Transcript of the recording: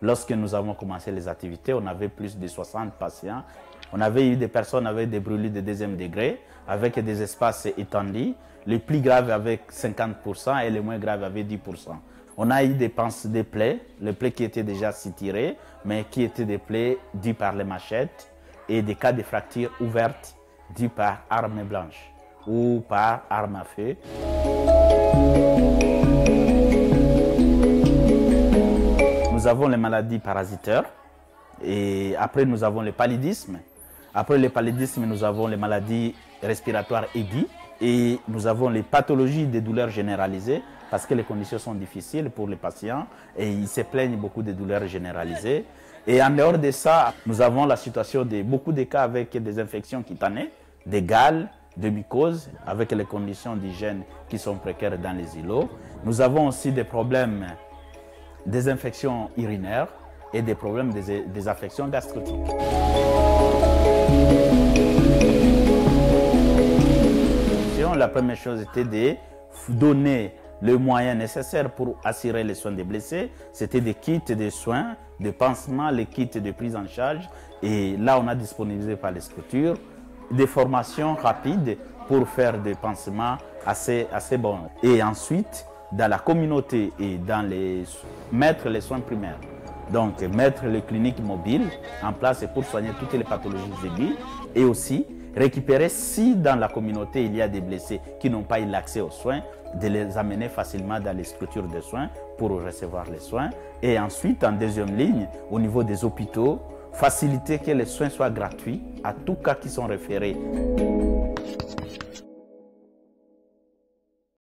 Lorsque nous avons commencé les activités, on avait plus de 60 patients. On avait eu des personnes avec des brûlures de deuxième degré, avec des espaces étendus, les plus graves avec 50% et les moins graves avec 10%. On a eu des plaies, les plaies qui étaient déjà suturées, mais qui étaient des plaies dues par les machettes et des cas de fractures ouvertes dues par arme blanche ou par arme à feu. Nous avons les maladies parasitaires et après nous avons le paludisme. Après le paludisme, nous avons les maladies respiratoires aiguës et nous avons les pathologies des douleurs généralisées parce que les conditions sont difficiles pour les patients et ils se plaignent beaucoup de douleurs généralisées. Et en dehors de ça, nous avons la situation de beaucoup de cas avec des infections cutanées, des gales, de mycoses, avec les conditions d'hygiène qui sont précaires dans les îlots. Nous avons aussi des problèmes des infections urinaires et des problèmes des affections gastriques. La première chose était de donner le moyen nécessaire pour assurer les soins des blessés. C'était des kits de soins, de pansements, les kits de prise en charge. Et là, on a disponibilisé par les structures des formations rapides pour faire des pansements assez bons. Et ensuite, dans la communauté et mettre les soins primaires. Donc, mettre les cliniques mobiles en place pour soigner toutes les pathologies aiguës et aussi récupérer si dans la communauté il y a des blessés qui n'ont pas eu l'accès aux soins, de les amener facilement dans les structures de soins pour recevoir les soins. Et ensuite, en deuxième ligne, au niveau des hôpitaux, faciliter que les soins soient gratuits à tous cas qui sont référés.